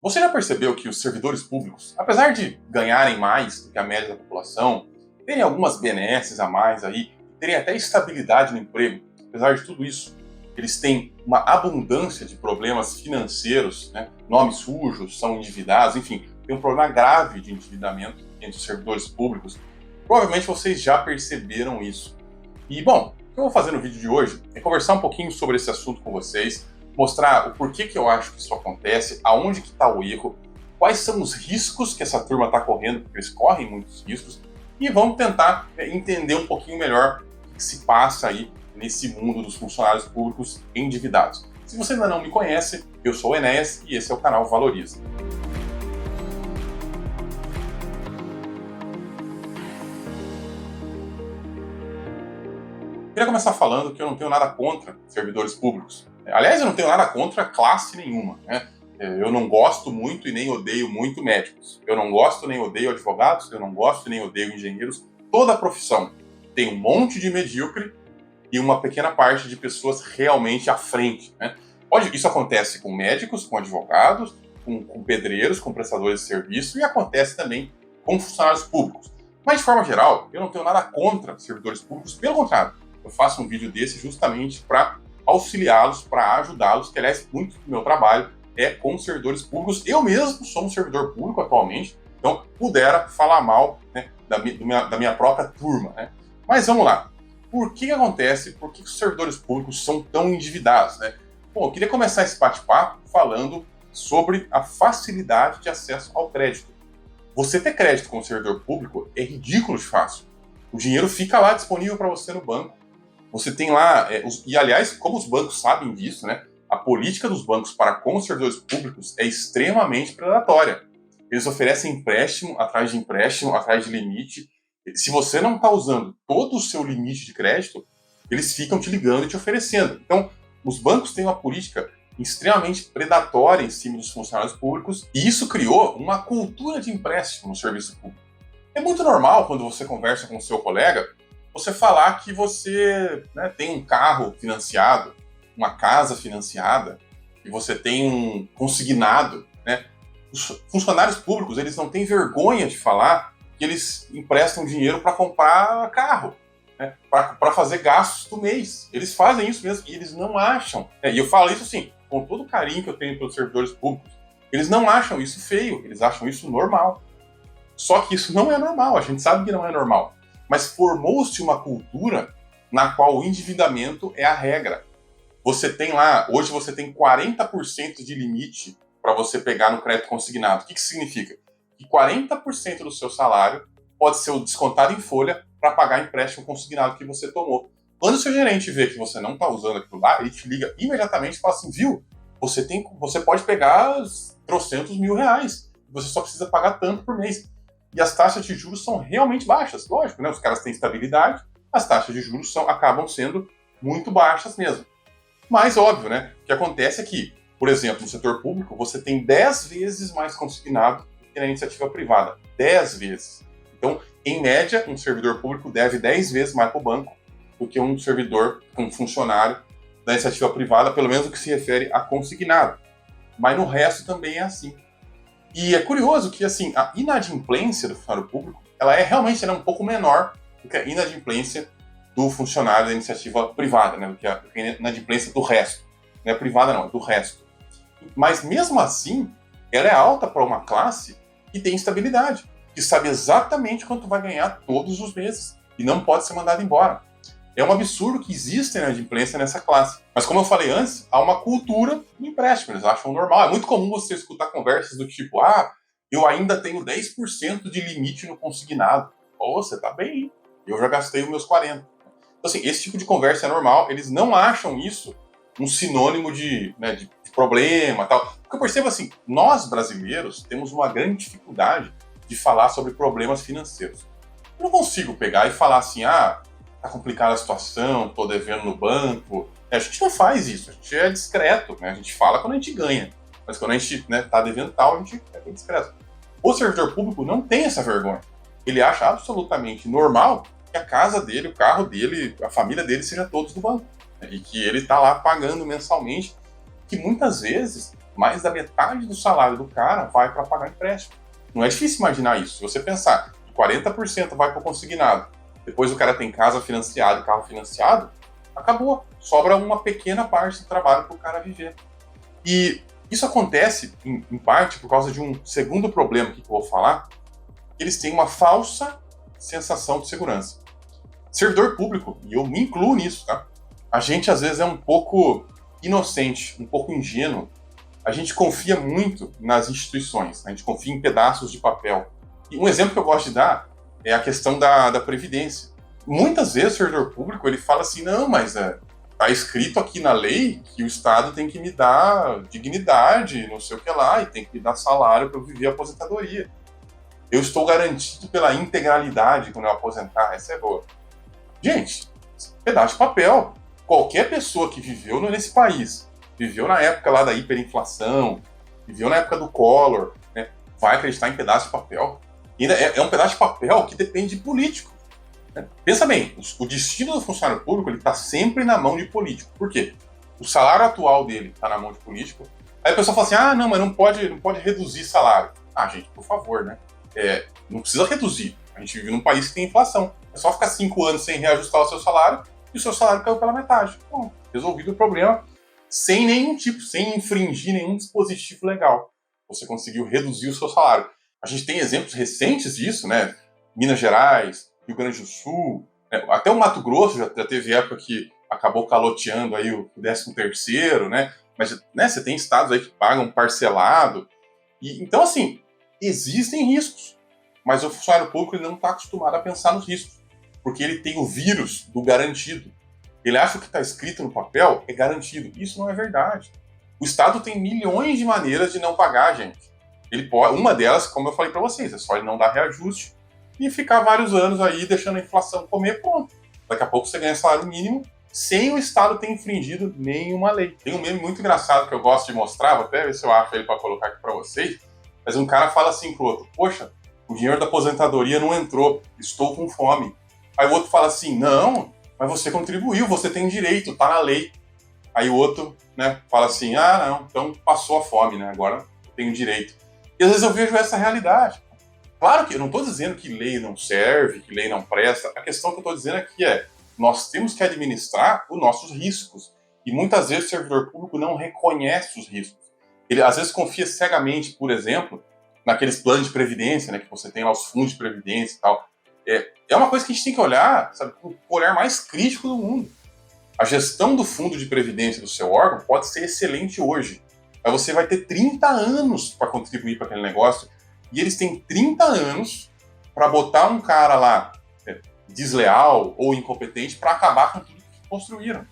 Você já percebeu que os servidores públicos, apesar de ganharem mais do que a média da população, terem algumas benesses a mais aí, terem até estabilidade no emprego, apesar de tudo isso, eles têm uma abundância de problemas financeiros, né? Nomes sujos, são endividados, enfim, tem um problema grave de endividamento entre os servidores públicos. Provavelmente vocês já perceberam isso. E, bom, o que eu vou fazer no vídeo de hoje é conversar um pouquinho sobre esse assunto com vocês, mostrar o porquê que eu acho que isso acontece, aonde que está o erro, quais são os riscos que essa turma está correndo, porque eles correm muitos riscos, e vamos tentar entender um pouquinho melhor o que se passa aí nesse mundo dos funcionários públicos endividados. Se você ainda não me conhece, eu sou o Enéas e esse é o canal Valoriza. Queria começar falando que eu não tenho nada contra servidores públicos. Aliás, eu não tenho nada contra classe nenhuma, né? Eu não gosto muito e nem odeio muito médicos. Eu não gosto nem odeio advogados, eu não gosto nem odeio engenheiros. Toda a profissão tem um monte de medíocre e uma pequena parte de pessoas realmente à frente, né? Isso acontece com médicos, com advogados, com pedreiros, com prestadores de serviço e acontece também com funcionários públicos. Mas, de forma geral, eu não tenho nada contra servidores públicos, pelo contrário. Eu faço um vídeo desse justamente para auxiliá-los, para ajudá-los, que aliás, muito do meu trabalho é com servidores públicos. Eu mesmo sou um servidor público atualmente, então pudera falar mal, né, da minha própria turma, né? Mas vamos lá. Por que acontece? Por que os servidores públicos são tão endividados, né? Bom, eu queria começar esse bate-papo falando sobre a facilidade de acesso ao crédito. Você ter crédito como servidor público é ridículo de fácil. O dinheiro fica lá disponível para você no banco. Você tem lá, e aliás, como os bancos sabem disso, né? A política dos bancos para com os servidores públicos é extremamente predatória. Eles oferecem empréstimo atrás de limite. Se você não está usando todo o seu limite de crédito, eles ficam te ligando e te oferecendo. Então, os bancos têm uma política extremamente predatória em cima dos funcionários públicos e isso criou uma cultura de empréstimo no serviço público. É muito normal quando você conversa com o seu colega, você falar que você, né, tem um carro financiado, uma casa financiada, e você tem um consignado, né? Os funcionários públicos, eles não têm vergonha de falar que eles emprestam dinheiro para comprar carro, né, para fazer gastos do mês. Eles fazem isso mesmo e eles não acham. E eu falo isso assim, com todo o carinho que eu tenho pelos servidores públicos, eles não acham isso feio, eles acham isso normal. Só que isso não é normal, a gente sabe que não é normal. Mas formou-se uma cultura na qual o endividamento é a regra. Você tem lá, hoje você tem 40% de limite para você pegar no crédito consignado. O que significa? Que 40% do seu salário pode ser descontado em folha para pagar empréstimo consignado que você tomou. Quando o seu gerente vê que você não está usando aquilo lá, ele te liga imediatamente e fala assim, viu, você pode pegar trocentos mil reais, você só precisa pagar tanto por mês. E as taxas de juros são realmente baixas, lógico, né? Os caras têm estabilidade, as taxas de juros acabam sendo muito baixas mesmo. Mas, óbvio, né? O que acontece é que, por exemplo, no setor público, você tem 10 vezes mais consignado do que na iniciativa privada. 10 vezes. Então, em média, um servidor público deve 10 vezes mais para o banco do que um servidor, um funcionário da iniciativa privada, pelo menos no que se refere a consignado. Mas no resto também é assim. E é curioso que, assim, a inadimplência do funcionário público, ela é realmente um pouco menor do que a inadimplência do funcionário da iniciativa privada, né? Do que a inadimplência do resto. Não é privada não, é do resto. Mas mesmo assim, ela é alta para uma classe que tem estabilidade, que sabe exatamente quanto vai ganhar todos os meses e não pode ser mandado embora. É um absurdo que exista inadimplência nessa classe. Mas como eu falei antes, há uma cultura do empréstimo, eles acham normal. É muito comum você escutar conversas do tipo, eu ainda tenho 10% de limite no consignado. Pô, você tá bem, eu já gastei os meus 40%. Então, assim, esse tipo de conversa é normal, eles não acham isso um sinônimo de problema, tal. Porque eu percebo assim, nós brasileiros temos uma grande dificuldade de falar sobre problemas financeiros. Eu não consigo pegar e falar assim, tá complicada a situação, tô devendo no banco. A gente não faz isso, a gente é discreto, né? A gente fala quando a gente ganha. Mas quando a gente, né, tá devendo tal, a gente é bem discreto. O servidor público não tem essa vergonha. Ele acha absolutamente normal que a casa dele, o carro dele, a família dele seja todos do banco. Né? E que ele tá lá pagando mensalmente, que muitas vezes mais da metade do salário do cara vai para pagar empréstimo. Não é difícil imaginar isso. Se você pensar que 40% vai para o consignado, depois o cara tem casa financiada, carro financiado, acabou. Sobra uma pequena parte do trabalho para o cara viver. E isso acontece, em parte, por causa de um segundo problema que eu vou falar. Eles têm uma falsa sensação de segurança. Servidor público, e eu me incluo nisso, tá? A gente, às vezes, é um pouco inocente, um pouco ingênuo. A gente confia muito nas instituições, a gente confia em pedaços de papel. E um exemplo que eu gosto de dar é a questão da Previdência. Muitas vezes o servidor público ele fala assim, não, mas tá escrito aqui na lei que o Estado tem que me dar dignidade, não sei o que lá, e tem que me dar salário para eu viver a aposentadoria. Eu estou garantido pela integralidade quando eu aposentar, essa é boa. Gente, pedaço de papel. Qualquer pessoa que viveu nesse país, viveu na época lá da hiperinflação, viveu na época do Collor, né, vai acreditar em pedaço de papel. E ainda é um pedaço de papel que depende de político. Né? Pensa bem, o destino do funcionário público está sempre na mão de político. Por quê? O salário atual dele está na mão de político. Aí a pessoa fala assim, não, mas não pode reduzir salário. Gente, por favor, né? Não precisa reduzir. A gente vive num país que tem inflação. É só ficar 5 anos sem reajustar o seu salário e o seu salário caiu pela metade. Bom, resolvido o problema sem infringir nenhum dispositivo legal. Você conseguiu reduzir o seu salário. A gente tem exemplos recentes disso, né? Minas Gerais, Rio Grande do Sul, né? Até o Mato Grosso já teve época que acabou caloteando aí o 13º, né? Mas né, você tem estados aí que pagam parcelado. Então, assim, existem riscos, mas o funcionário público ele não está acostumado a pensar nos riscos, porque ele tem o vírus do garantido. Ele acha que o que está escrito no papel é garantido. Isso não é verdade. O Estado tem milhões de maneiras de não pagar, gente. Ele pode, uma delas, como eu falei para vocês, é só ele não dar reajuste e ficar vários anos aí deixando a inflação comer, pronto. Daqui a pouco você ganha salário mínimo sem o Estado ter infringido nenhuma lei. Tem um meme muito engraçado que eu gosto de mostrar, vou até ver se eu acho ele para colocar aqui para vocês, mas um cara fala assim pro outro, poxa, o dinheiro da aposentadoria não entrou, estou com fome. Aí o outro fala assim, não, mas você contribuiu, você tem direito, tá na lei. Aí o outro, né, fala assim, não, então passou a fome, né, agora eu tenho direito. E às vezes eu vejo essa realidade. Claro que eu não estou dizendo que lei não serve, que lei não presta, a questão que eu estou dizendo aqui nós temos que administrar os nossos riscos. E muitas vezes o servidor público não reconhece os riscos. Ele às vezes confia cegamente, por exemplo, naqueles planos de previdência, né, que você tem lá os fundos de previdência e tal. É uma coisa que a gente tem que olhar, sabe, com o olhar mais crítico do mundo. A gestão do fundo de previdência do seu órgão pode ser excelente hoje, mas você vai ter 30 anos para contribuir para aquele negócio, e eles têm 30 anos para botar um cara lá desleal ou incompetente para acabar com tudo que construíram.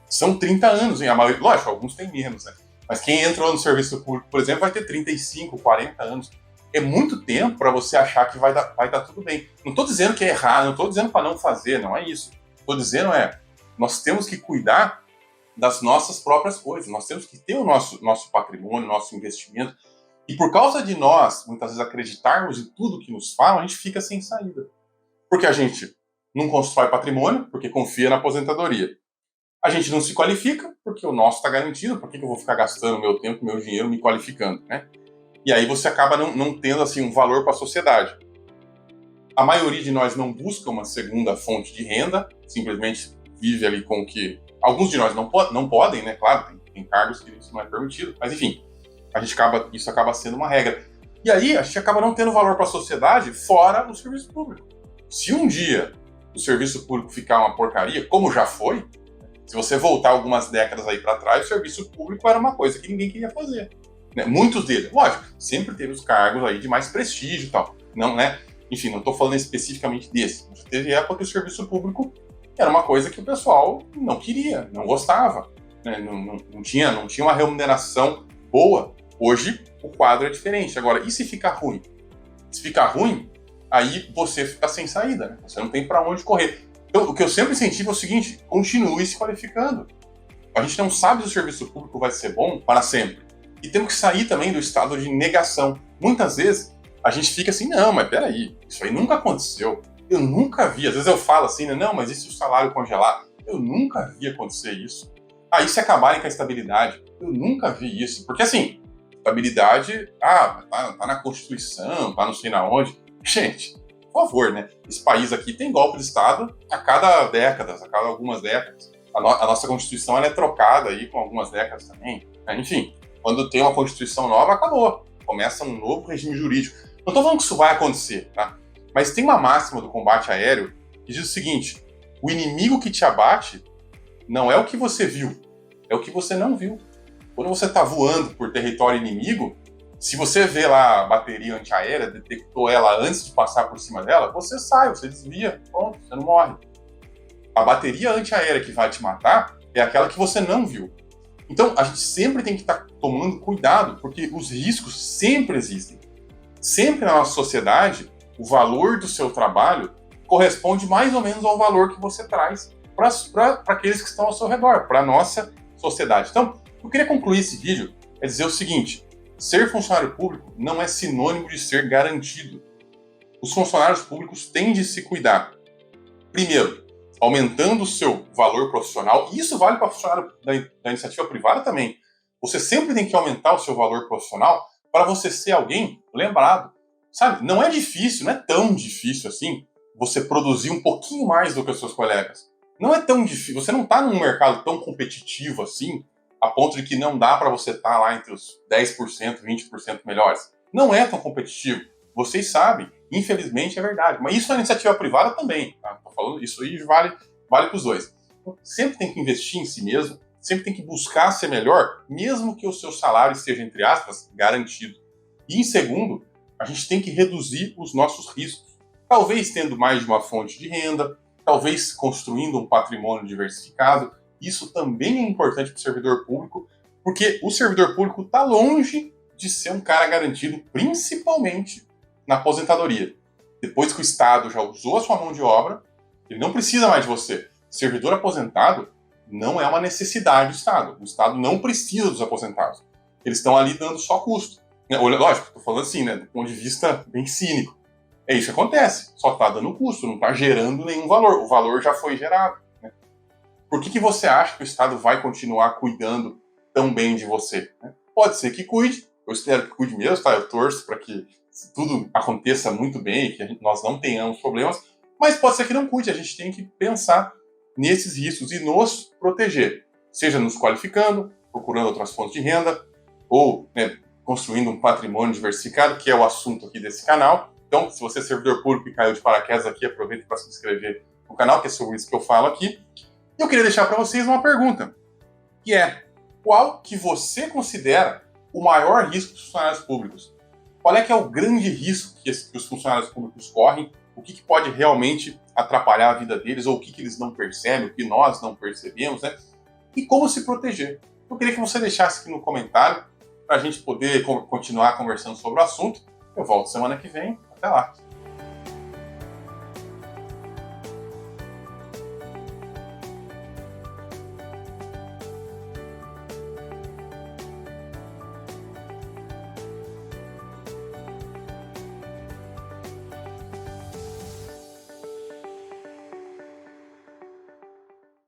São 30 anos, hein? A maioria, lógico, alguns têm menos, né? Mas quem entrou no serviço público, por exemplo, vai ter 35, 40 anos. É muito tempo para você achar que vai dar tudo bem. Não estou dizendo que é errado, não estou dizendo para não fazer, não é isso. Estou dizendo nós temos que cuidar das nossas próprias coisas, nós temos que ter o nosso patrimônio, nosso investimento. E por causa de nós, muitas vezes, acreditarmos em tudo que nos falam, a gente fica sem saída. Porque a gente não constrói patrimônio, porque confia na aposentadoria. A gente não se qualifica, porque o nosso está garantido. Por que eu vou ficar gastando meu tempo, meu dinheiro me qualificando, né? E aí você acaba não tendo assim, um valor para a sociedade. A maioria de nós não busca uma segunda fonte de renda, simplesmente vive ali com o que... Alguns de nós não podem, né? Claro, tem cargos que isso não é permitido, mas enfim, isso acaba sendo uma regra. E aí a gente acaba não tendo valor para a sociedade fora o serviço público. Se um dia o serviço público ficar uma porcaria, como já foi, se você voltar algumas décadas aí para trás, o serviço público era uma coisa que ninguém queria fazer. Né? Muitos deles, lógico, sempre teve os cargos aí de mais prestígio e tal. Não, né? Enfim, não estou falando especificamente desse. Já teve época que o serviço público era uma coisa que o pessoal não queria, não gostava. Né? Não tinha uma remuneração boa. Hoje, o quadro é diferente. Agora, e se ficar ruim? Se ficar ruim, aí você fica sem saída. Né? Você não tem para onde correr. Então, o que eu sempre incentivo é o seguinte, continue se qualificando. A gente não sabe se o serviço público vai ser bom para sempre. E temos que sair também do estado de negação. Muitas vezes, a gente fica assim, não, mas peraí, isso aí nunca aconteceu. Eu nunca vi. Às vezes eu falo assim, não, mas e se o salário congelar? Eu nunca vi acontecer isso. Aí se acabarem com a estabilidade. Eu nunca vi isso. Porque assim, estabilidade, tá na Constituição, tá não sei na onde. Gente, por favor, né? Esse país aqui tem golpe de Estado a cada décadas, a cada algumas décadas. A nossa Constituição ela é trocada aí com algumas décadas também. Enfim, quando tem uma Constituição nova, acabou. Começa um novo regime jurídico. Não estou falando que isso vai acontecer, tá? Mas tem uma máxima do combate aéreo que diz o seguinte: o inimigo que te abate não é o que você viu, é o que você não viu. Quando você está voando por território inimigo, se você vê lá a bateria antiaérea, detectou ela antes de passar por cima dela, você sai, você desvia, pronto, você não morre. A bateria antiaérea que vai te matar é aquela que você não viu. Então, a gente sempre tem que estar tomando cuidado, porque os riscos sempre existem. Sempre na nossa sociedade, o valor do seu trabalho corresponde mais ou menos ao valor que você traz para aqueles que estão ao seu redor, para a nossa sociedade. Então, eu queria concluir esse vídeo é dizer o seguinte: ser funcionário público não é sinônimo de ser garantido. Os funcionários públicos têm de se cuidar. Primeiro, aumentando o seu valor profissional, e isso vale para funcionário da iniciativa privada também. Você sempre tem que aumentar o seu valor profissional para você ser alguém lembrado. Sabe, não é difícil, não é tão difícil assim você produzir um pouquinho mais do que os seus colegas. Não é tão difícil, você não está num mercado tão competitivo assim, a ponto de que não dá para você estar lá entre os 10%, 20% melhores. Não é tão competitivo. Vocês sabem, infelizmente é verdade. Mas isso é iniciativa privada também. Tá? Tô falando, isso aí vale para os dois. Então, sempre tem que investir em si mesmo, sempre tem que buscar ser melhor, mesmo que o seu salário esteja, entre aspas, garantido. E em segundo, a gente tem que reduzir os nossos riscos. Talvez tendo mais de uma fonte de renda, talvez construindo um patrimônio diversificado. Isso também é importante para o servidor público, porque o servidor público está longe de ser um cara garantido, principalmente na aposentadoria. Depois que o Estado já usou a sua mão de obra, ele não precisa mais de você. Servidor aposentado não é uma necessidade do Estado. O Estado não precisa dos aposentados. Eles estão ali dando só custo. Lógico, estou falando assim, né, do ponto de vista bem cínico. É isso que acontece. Só está dando custo, não está gerando nenhum valor. O valor já foi gerado. Né? Por que você acha que o Estado vai continuar cuidando tão bem de você? Né? Pode ser que cuide. Eu espero que cuide mesmo, tá? Eu torço para que tudo aconteça muito bem, que nós não tenhamos problemas. Mas pode ser que não cuide. A gente tem que pensar nesses riscos e nos proteger. Seja nos qualificando, procurando outras fontes de renda, ou construindo um patrimônio diversificado, que é o assunto aqui desse canal. Então, se você é servidor público e caiu de paraquedas aqui, aproveita para se inscrever no canal, que é sobre isso que eu falo aqui. E eu queria deixar para vocês uma pergunta, que é: qual que você considera o maior risco dos funcionários públicos? Qual é que é o grande risco que os funcionários públicos correm? O que pode realmente atrapalhar a vida deles, ou o que eles não percebem, o que nós não percebemos, né? E como se proteger? Eu queria que você deixasse aqui no comentário para a gente poder continuar conversando sobre o assunto. Eu volto semana que vem. Até lá!